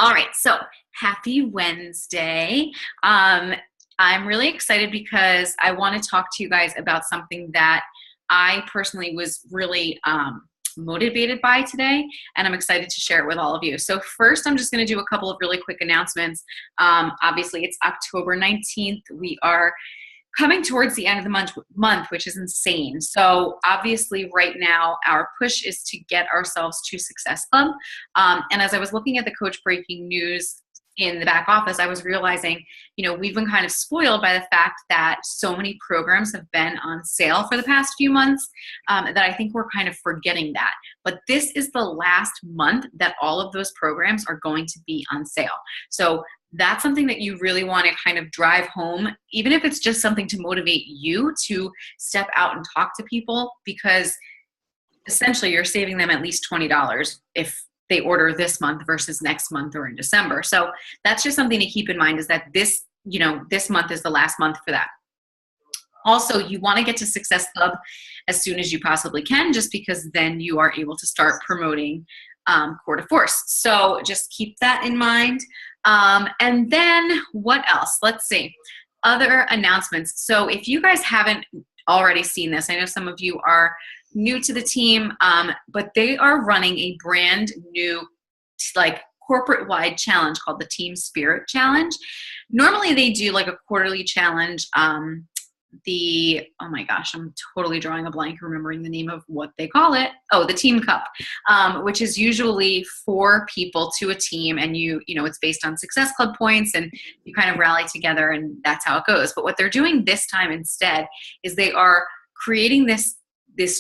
All right, so happy Wednesday. I'm really excited because I want to talk to you guys about something that I personally was really motivated by today, and I'm excited to share it with all of you. So first, I'm just going to do a couple of really quick announcements. Obviously, it's October 19th. We are coming towards the end of the month, which is insane. So obviously right now our push is to get ourselves to Success Club. And as I was looking at the Coach Breaking News in the back office, I was realizing, we've been kind of spoiled by the fact that so many programs have been on sale for the past few months that I think we're kind of forgetting that. But this is the last month that all of those programs are going to be on sale. So that's something that you really want to kind of drive home, even if it's just something to motivate you to step out and talk to people, because essentially you're saving them at least $20 if they order this month versus next month or in December. So that's just something to keep in mind, is that this month is the last month for that. Also, you want to get to Success Club as soon as you possibly can, just because then you are able to start promoting Core de Force. So just keep that in mind. And then what else? Let's see. Other announcemements. So if you guys haven't already seen this, I know some of you are new to the team, but they are running a brand new, corporate-wide challenge called the Team Spirit Challenge. Normally they do like a quarterly challenge. Oh my gosh, I'm totally drawing a blank remembering the name of what they call it. Oh, the Team Cup, which is usually 4 people to a team, and it's based on Success Club points, and you kind of rally together, and that's how it goes. But what they're doing this time instead is they are creating this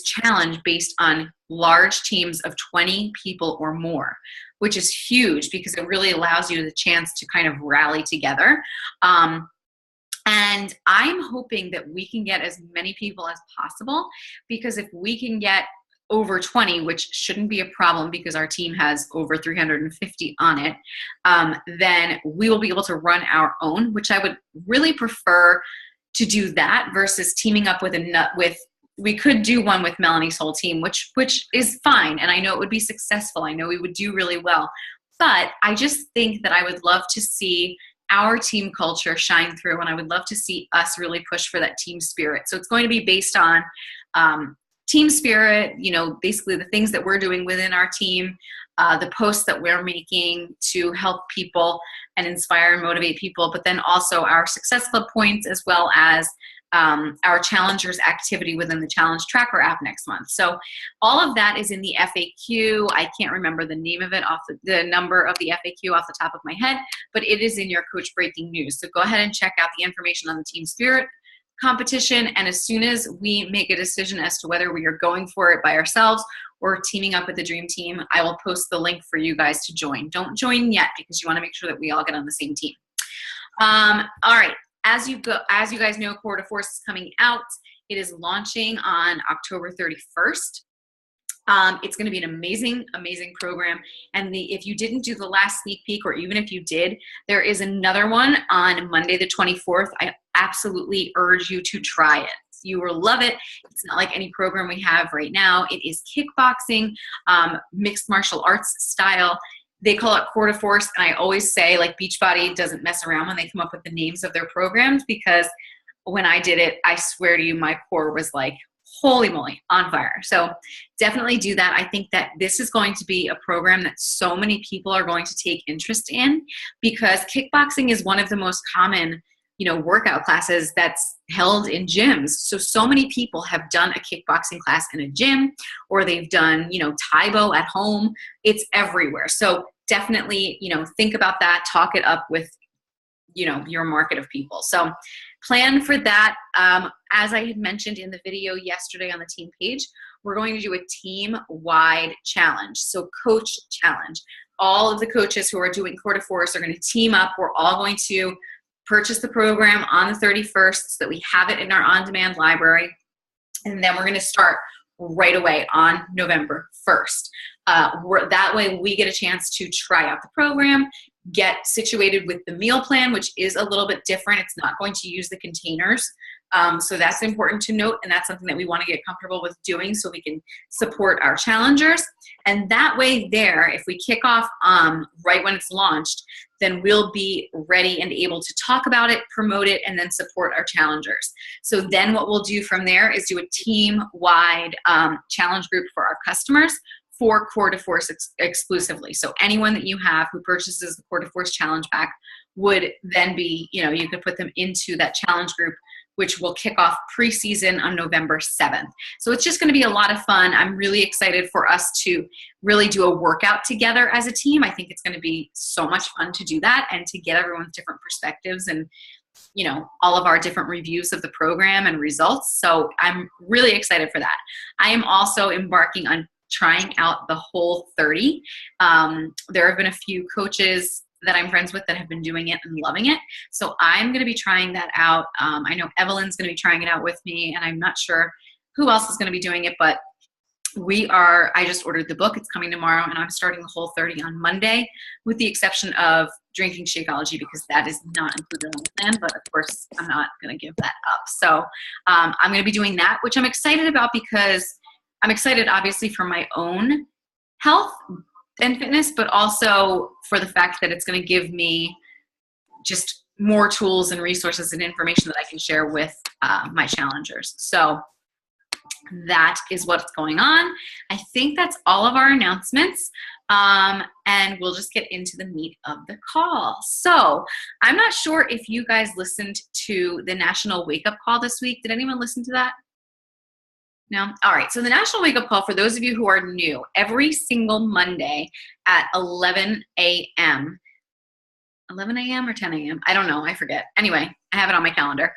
challenge based on large teams of 20 people or more, which is huge because it really allows you the chance to kind of rally together. And I'm hoping that we can get as many people as possible, because if we can get over 20, which shouldn't be a problem because our team has over 350 on it, then we will be able to run our own, which I would really prefer to do that versus teaming up with we could do one with Melanie's whole team, which is fine. And I know it would be successful. I know we would do really well. But I just think that I would love to see our team culture shine through, and I would love to see us really push for that team spirit. So it's going to be based on team spirit, basically the things that we're doing within our team, the posts that we're making to help people and inspire and motivate people, but then also our Success Club points, as well as our challengers activity within the Challenge Tracker app next month. So all of that is in the FAQ. I can't remember the name of it the number of the FAQ off the top of my head, but it is in your Coach Breaking News. So go ahead and check out the information on the Team Spirit competition. And as soon as we make a decision as to whether we are going for it by ourselves or teaming up with the Dream Team, I will post the link for you guys to join. Don't join yet, because you want to make sure that we all get on the same team. All right. As you guys know, Core de Force is coming out. It is launching on October 31st. It's going to be an amazing, amazing program. And if you didn't do the last sneak peek, or even if you did, there is another one on Monday the 24th. I absolutely urge you to try it. You will love it. It's not like any program we have right now. It is kickboxing, mixed martial arts style. They call it Core de Force, and I always say, Beachbody doesn't mess around when they come up with the names of their programs, because when I did it, I swear to you, my core was like, holy moly, on fire. So definitely do that. I think that this is going to be a program that so many people are going to take interest in, because kickboxing is one of the most common workout classes that's held in gyms. So many people have done a kickboxing class in a gym, or they've done, Taebo at home. It's everywhere. So definitely, think about that, talk it up with, your market of people. So plan for that. As I had mentioned in the video yesterday on the team page, we're going to do a team-wide challenge. So coach challenge. All of the coaches who are doing Core de Force are going to team up. We're all going to purchase the program on the 31st so that we have it in our on-demand library. And then we're going to start right away on November 1st. That way we get a chance to try out the program, get situated with the meal plan, which is a little bit different. It's not going to use the containers So that's important to note, and that's something that we want to get comfortable with doing so we can support our challengers. And that way there, if we kick off right when it's launched, then we'll be ready and able to talk about it, promote it, and then support our challengers. So then what we'll do from there is do a team-wide challenge group for our customers for Core to Force exclusively. So anyone that you have who purchases the Core to Force challenge pack would then be, you could put them into that challenge group, which will kick off preseason on November 7th. So it's just going to be a lot of fun. I'm really excited for us to really do a workout together as a team. I think it's going to be so much fun to do that and to get everyone's different perspectives and, all of our different reviews of the program and results. So I'm really excited for that. I am also embarking on trying out the Whole30. There have been a few coaches that I'm friends with that have been doing it and loving it. So I'm going to be trying that out. I know Evelyn's going to be trying it out with me, and I'm not sure who else is going to be doing it, but I just ordered the book. It's coming tomorrow, and I'm starting the Whole30 on Monday, with the exception of drinking Shakeology, because that is not included on the plan, but of course I'm not going to give that up. So I'm going to be doing that, which I'm excited about because I'm excited obviously for my own health and fitness, but also for the fact that it's going to give me just more tools and resources and information that I can share with my challengers. So that is what's going on. I think that's all of our announcements. And we'll just get into the meat of the call. So I'm not sure if you guys listened to the National Wake Up Call this week. Did anyone listen to that? No? All right. So the National Wake Up Call, for those of you who are new, every single Monday at 11 a.m. 11 a.m. or 10 a.m.? I don't know. I forget. Anyway, I have it on my calendar.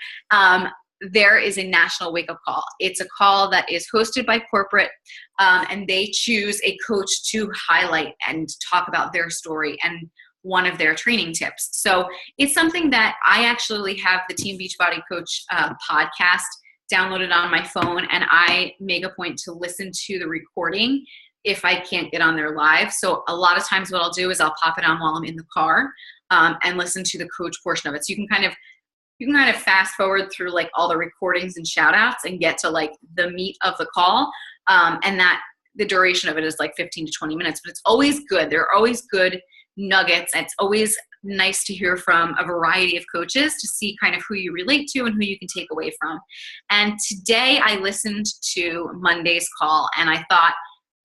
There is a National Wake Up Call. It's a call that is hosted by corporate, and they choose a coach to highlight and talk about their story and one of their training tips. So it's something that I actually have the Team Beachbody Coach podcast downloaded on my phone, and I make a point to listen to the recording if I can't get on there live. So a lot of times what I'll do is I'll pop it on while I'm in the car and listen to the coach portion of it. So you can kind of fast forward through like all the recordings and shout outs and get to like the meat of the call. And that the duration of it is like 15 to 20 minutes, but it's always good. There are always good nuggets. It's always nice to hear from a variety of coaches to see kind of who you relate to and who you can take away from. And today I listened to Monday's call and I thought,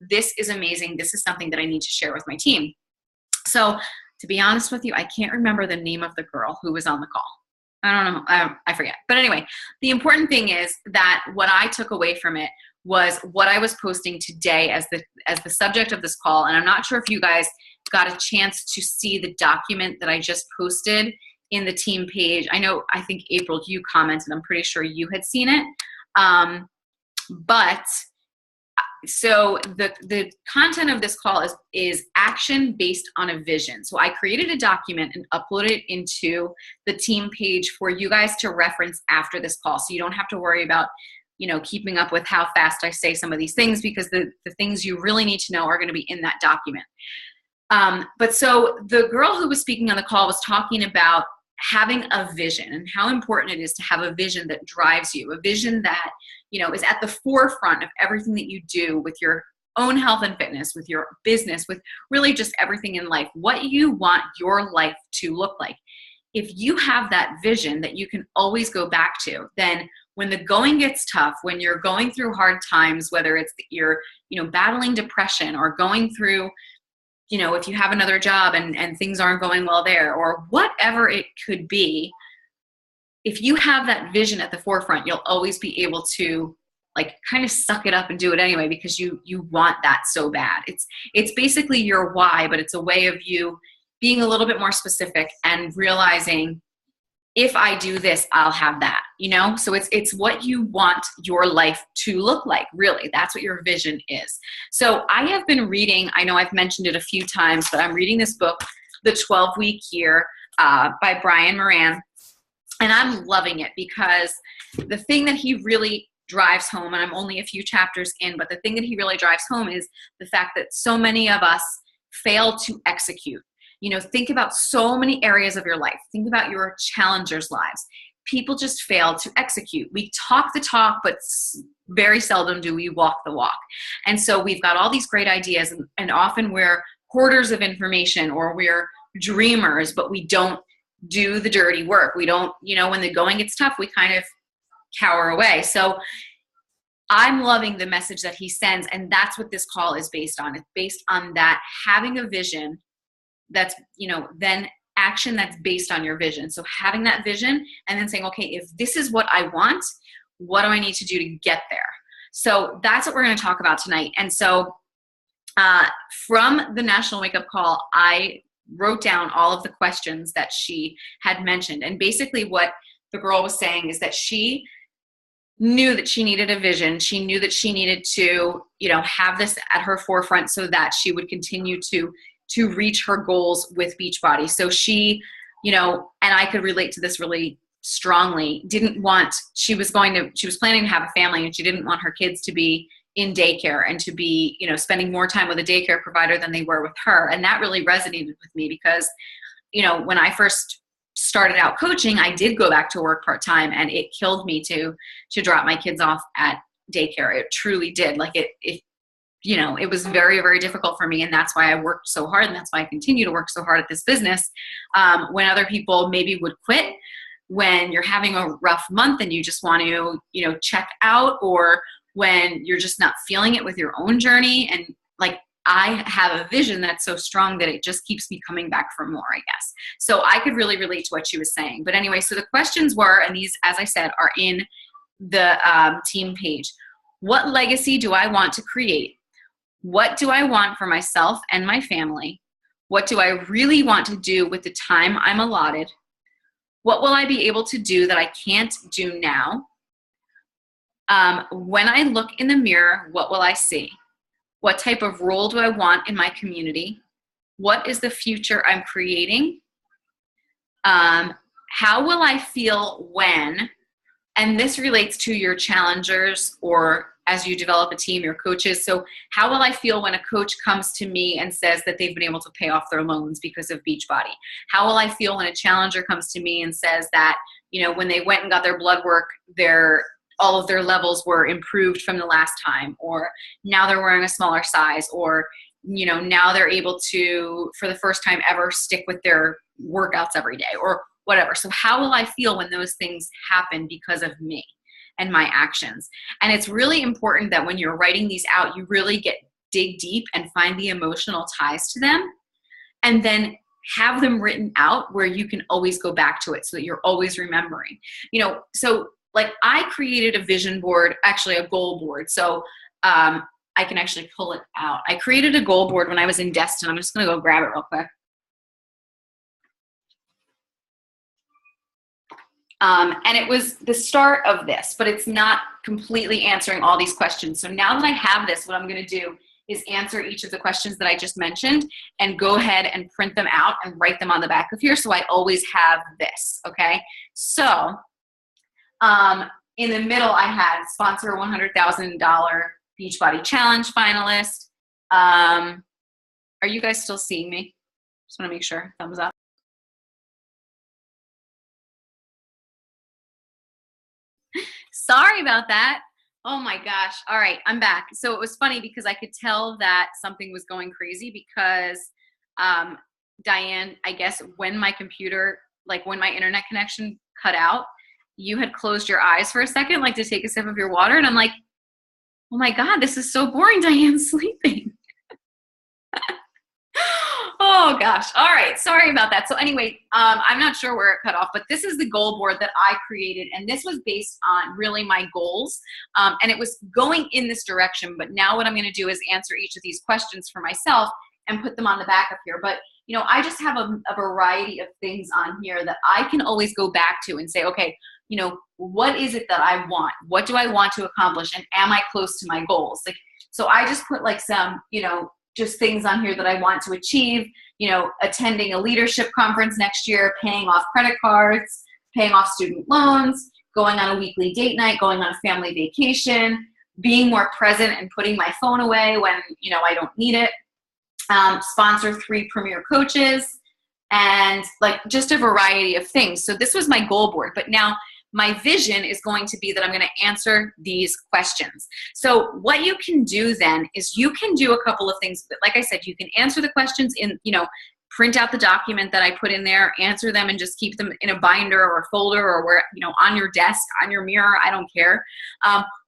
this is amazing. This is something that I need to share with my team. So to be honest with you, I can't remember the name of the girl who was on the call. I don't know. I forget. But anyway, the important thing is that what I took away from it was what I was posting today as the subject of this call. And I'm not sure if you guys got a chance to see the document that I just posted in the team page. I think April, you commented. I'm pretty sure you had seen it. So the content of this call is action based on a vision. So I created a document and uploaded it into the team page for you guys to reference after this call. So you don't have to worry about, keeping up with how fast I say some of these things, because the things you really need to know are going to be in that document. But so the girl who was speaking on the call was talking about having a vision and how important it is to have a vision that drives you, a vision that, is at the forefront of everything that you do with your own health and fitness, with your business, with really just everything in life, what you want your life to look like. If you have that vision that you can always go back to, then when the going gets tough, when you're going through hard times, whether it's you're, battling depression or going through, if you have another job and things aren't going well there, or whatever it could be, if you have that vision at the forefront, you'll always be able to kind of suck it up and do it anyway, because you want that so bad. It's basically your why, but it's a way of you being a little bit more specific and realizing, if I do this, I'll have that, So it's what you want your life to look like, really. That's what your vision is. So I have been reading, I know I've mentioned it a few times, but I'm reading this book, The 12-Week Year by Brian Moran. And I'm loving it because the thing that he really drives home, and I'm only a few chapters in, but the thing that he really drives home is the fact that so many of us fail to execute. Think about so many areas of your life. Think about your challengers' lives. people just fail to execute. We talk the talk, but very seldom do we walk the walk. And so we've got all these great ideas, and often we're hoarders of information, or we're dreamers, but we don't do the dirty work. We don't, when the going gets tough, we kind of cower away. So I'm loving the message that he sends, and that's what this call is based on. It's based on that, having a vision that's, then action that's based on your vision. So having that vision and then saying, okay, if this is what I want, what do I need to do to get there? So that's what we're going to talk about tonight. And so from the National Wake Up Call, I wrote down all of the questions that she had mentioned. And basically what the girl was saying is that she knew that she needed a vision. She knew that she needed to, have this at her forefront so that she would continue to reach her goals with Beachbody. So she, and I could relate to this really strongly, she was planning to have a family, and she didn't want her kids to be in daycare and to be, spending more time with a daycare provider than they were with her. And that really resonated with me because, when I first started out coaching, I did go back to work part-time, and it killed me to drop my kids off at daycare. It truly did. Like it was very, very difficult for me. And that's why I worked so hard. And that's why I continue to work so hard at this business. When other people maybe would quit, when you're having a rough month and you just want to, check out, or when you're just not feeling it with your own journey. And like, I have a vision that's so strong that it just keeps me coming back for more, I guess. So I could really relate to what she was saying. But anyway, so the questions were, and these, as I said, are in the team page. What legacy do I want to create? What do I want for myself and my family? What do I really want to do with the time I'm allotted? What will I be able to do that I can't do now? When I look in the mirror, what will I see? What type of role do I want in my community? What is the future I'm creating? How will I feel when? And this relates to your challengers, or as you develop a team, your coaches. So how will I feel when a coach comes to me and says that they've been able to pay off their loans because of Beachbody? How will I feel when a challenger comes to me and says that, when they went and got their blood work, all of their levels were improved from the last time, or now they're wearing a smaller size, or, now they're able to, for the first time ever, stick with their workouts every day, or whatever. So how will I feel when those things happen because of me and my actions? And it's really important that when you're writing these out, you really dig deep and find the emotional ties to them, and then have them written out where you can always go back to it so that you're always remembering. So like I created a vision board, actually a goal board. So I can actually pull it out. I created a goal board when I was in Destin. I'm just going to go grab it real quick. And it was the start of this, but it's not completely answering all these questions. So now that I have this, what I'm going to do is answer each of the questions that I just mentioned and go ahead and print them out and write them on the back of here. So I always have this. Okay. So, in the middle, I had sponsor a $100,000 Beachbody Challenge finalist. Are you guys still seeing me? Just want to make sure. Thumbs up. Sorry about that. Oh my gosh. All right, I'm back. So it was funny because I could tell that something was going crazy because Diane, I guess when my computer, like when my internet connection cut out, you had closed your eyes for a second, like to take a sip of your water. And I'm like, oh my God, this is so boring. Diane's sleeping. Oh gosh. All right. Sorry about that. So anyway, I'm not sure where it cut off, but this is the goal board that I created. And this was based on really my goals. And it was going in this direction. But now what I'm going to do is answer each of these questions for myself and put them on the back up here. But I just have a variety of things on here that I can always go back to and say, okay, what is it that I want? What do I want to accomplish? And am I close to my goals? So I just put like some, just things on here that I want to achieve, attending a leadership conference next year, paying off credit cards, paying off student loans, going on a weekly date night, going on a family vacation, being more present and putting my phone away when, I don't need it, sponsor 3 premier coaches, and like just a variety of things. So this was my goal board. But now my vision is going to be that I'm going to answer these questions. So what you can do then is you can do a couple of things. Like I said, you can answer the questions in, print out the document that I put in there, answer them, and just keep them in a binder or a folder or where, on your desk, on your mirror, I don't care.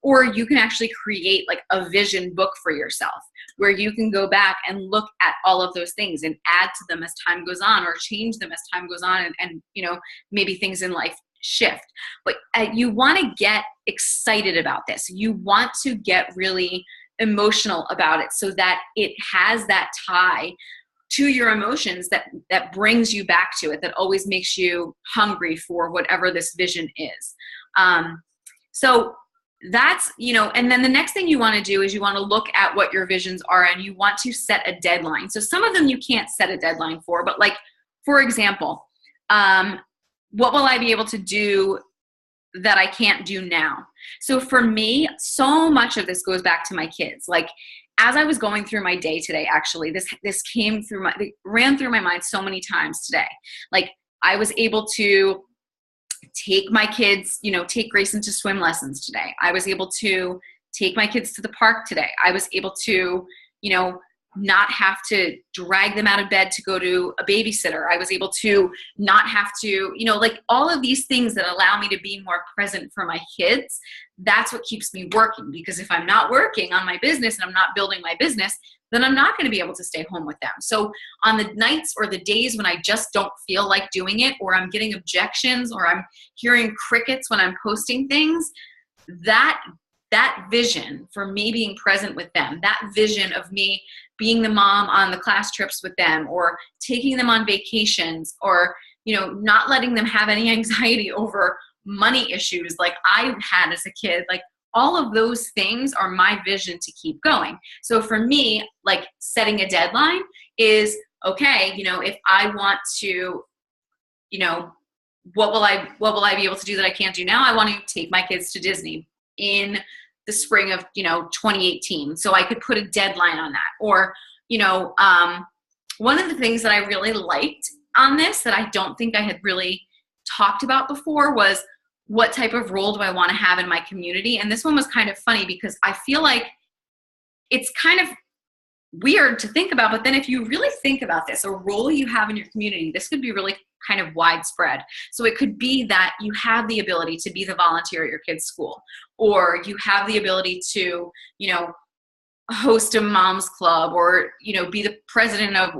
Or you can actually create like a vision book for yourself where you can go back and look at all of those things and add to them as time goes on or change them as time goes on and maybe things in life shift. But you want to get excited about this. You want to get really emotional about it so that it has that tie to your emotions that brings you back to it, that always makes you hungry for whatever this vision is. So that's, and then the next thing you want to do is you want to look at what your visions are and you want to set a deadline. So some of them you can't set a deadline for, but like, for example, what will I be able to do that I can't do now? So for me, so much of this goes back to my kids. Like, as I was going through my day today, actually, this ran through my mind so many times today. Like, I was able to take my kids, take Grayson to swim lessons today. I was able to take my kids to the park today. I was able to, not have to drag them out of bed to go to a babysitter. I was able to not have to, like all of these things that allow me to be more present for my kids. That's what keeps me working, because if I'm not working on my business and I'm not building my business, then I'm not going to be able to stay home with them. So on the nights or the days when I just don't feel like doing it, or I'm getting objections, or I'm hearing crickets when I'm posting things, that vision for me being present with them, that vision of me being the mom on the class trips with them, or taking them on vacations, or, not letting them have any anxiety over money issues like I had as a kid, like all of those things are my vision to keep going. So for me, like setting a deadline is, okay, if I want to, what will I be able to do that I can't do now? I want to take my kids to Disney in the spring of 2018, so I could put a deadline on that. Or one of the things that I really liked on this that I don't think I had really talked about before was, what type of role do I want to have in my community? And this one was kind of funny because I feel like it's kind of weird to think about, but then if you really think about this, a role you have in your community, this could be really kind of widespread. So it could be that you have the ability to be the volunteer at your kid's school, or you have the ability to, host a mom's club, or, be the president of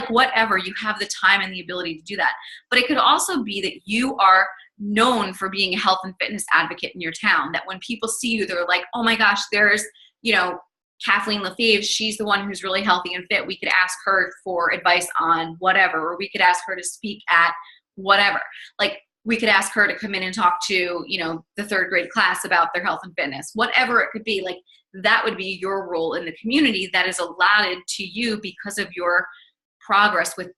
whatever. You have the time and the ability to do that. But it could also be that you are known for being a health and fitness advocate in your town, that when people see you, they're like, oh my gosh, there's, Kathleen Lefebvre, she's the one who's really healthy and fit. We could ask her for advice on whatever, or we could ask her to speak at whatever. Like, we could ask her to come in and talk to, the third grade class about their health and fitness, whatever it could be. Like, that would be your role in the community that is allotted to you because of your progress with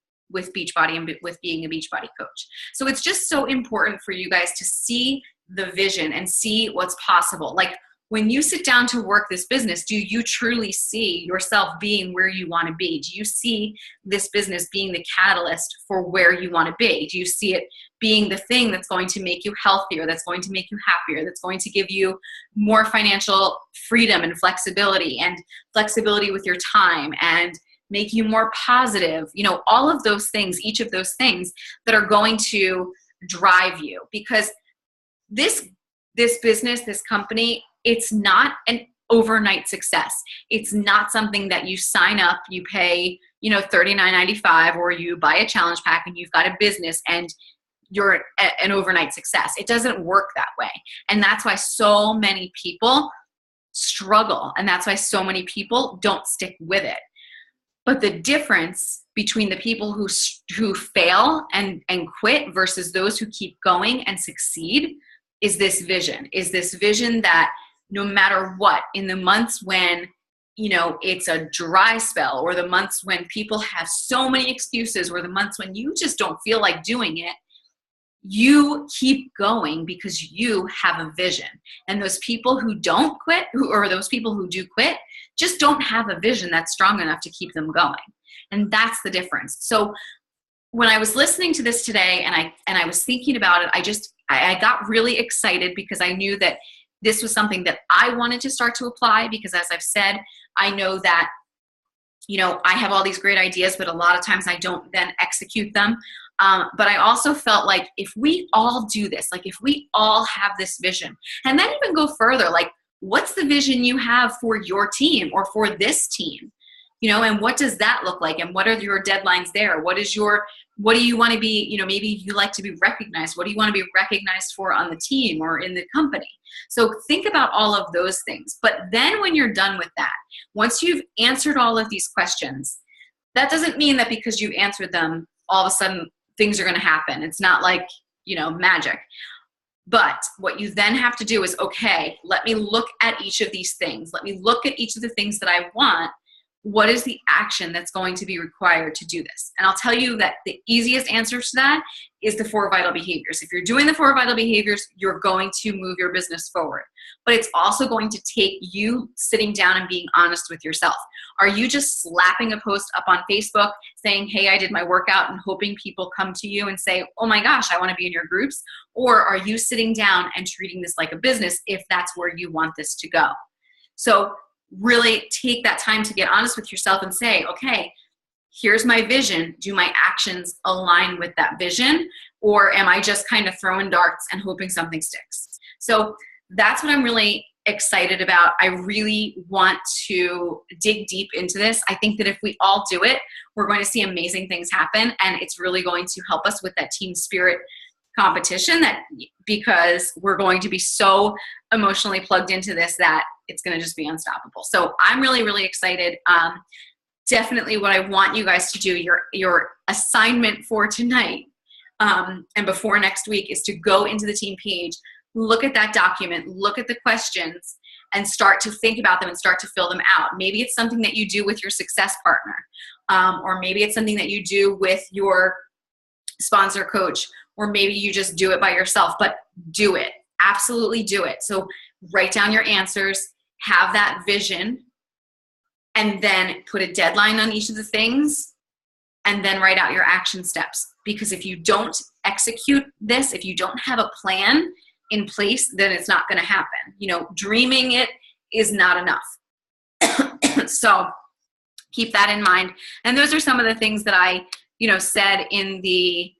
Beachbody and with being a Beachbody coach. So it's just so important for you guys to see the vision and see what's possible. Like, when you sit down to work this business, do you truly see yourself being where you want to be? Do you see this business being the catalyst for where you want to be? Do you see it being the thing that's going to make you healthier, that's going to make you happier, that's going to give you more financial freedom and flexibility with your time, and make you more positive? All of those things, each of those things that are going to drive you, because this business, this company, it's not an overnight success. It's not something that you sign up, you pay, $39.95, or you buy a challenge pack and you've got a business and you're an overnight success. It doesn't work that way. And that's why so many people struggle. And that's why so many people don't stick with it. But the difference between the people who fail and quit versus those who keep going and succeed is this vision that no matter what, in the months when, it's a dry spell, or the months when people have so many excuses, or the months when you just don't feel like doing it, you keep going because you have a vision. And those people who don't quit, or those people who do quit, just don't have a vision that's strong enough to keep them going. And that's the difference. So when I was listening to this today and I was thinking about it, I got really excited because I knew that this was something that I wanted to start to apply, because as I've said, I know that, you know, I have all these great ideas, but a lot of times I don't then execute them. But I also felt like if we all do this, like if we all have this vision, and then even go further, like what's the vision you have for your team or for this team? You know, and what does that look like? And what are your deadlines there? What do you want to be, you know, maybe you like to be recognized. What do you want to be recognized for on the team or in the company? So think about all of those things. But then when you're done with that, once you've answered all of these questions, that doesn't mean that because you've answered them, all of a sudden things are going to happen. It's not like, you know, magic. But what you then have to do is, okay, let me look at each of these things. Let me look at each of the things that I want. What is the action that's going to be required to do this? And I'll tell you that the easiest answer to that is the 4 vital behaviors. If you're doing the 4 vital behaviors, you're going to move your business forward. But it's also going to take you sitting down and being honest with yourself. Are you just slapping a post up on Facebook saying, hey, I did my workout, and hoping people come to you and say, oh my gosh, I want to be in your groups? Or are you sitting down and treating this like a business if that's where you want this to go? So really take that time to get honest with yourself and say, okay, here's my vision. Do my actions align with that vision? Or am I just kind of throwing darts and hoping something sticks? So that's what I'm really excited about. I really want to dig deep into this. I think that if we all do it, we're going to see amazing things happen. And it's really going to help us with that team spirit competition, that because we're going to be so emotionally plugged into this that it's going to just be unstoppable. So I'm really, really excited. Definitely what I want you guys to do, your assignment for tonight and before next week, is to go into the team page, look at that document, look at the questions, and start to think about them and start to fill them out. Maybe it's something that you do with your success partner, or maybe it's something that you do with your sponsor coach, or maybe you just do it by yourself, but do it. Absolutely do it. So write down your answers, have that vision, and then put a deadline on each of the things, and then write out your action steps. Because if you don't execute this, if you don't have a plan in place, then it's not going to happen. You know, dreaming it is not enough. So keep that in mind. And those are some of the things that I, you know, said in the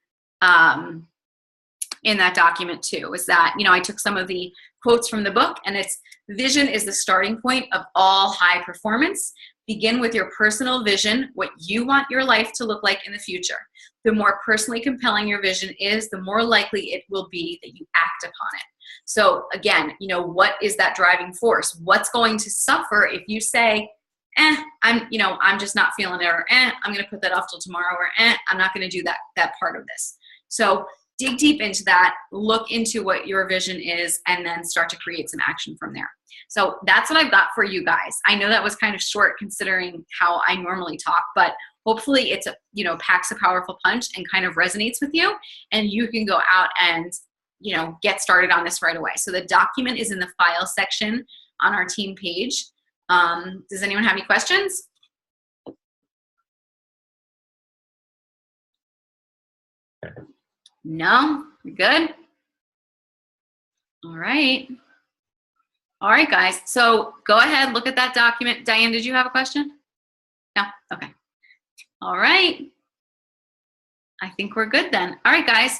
in that document too, is that, you know, I took some of the quotes from the book, and it's vision is the starting point of all high performance. Begin with your personal vision, what you want your life to look like in the future. The more personally compelling your vision is, the more likely it will be that you act upon it. So again, you know, what is that driving force? What's going to suffer if you say, I'm just not feeling it, or I'm going to put that off till tomorrow, or I'm not going to do that part of this. So dig deep into that, look into what your vision is, and then start to create some action from there. So that's what I've got for you guys. I know that was kind of short considering how I normally talk, but hopefully it's packs a powerful punch and kind of resonates with you, and you can go out and, you know, get started on this right away. So the document is in the file section on our team page. Does anyone have any questions? No? Good? All right. All right, guys. So go ahead, look at that document. Diane, did you have a question? No? Okay. All right. I think we're good then. All right, guys.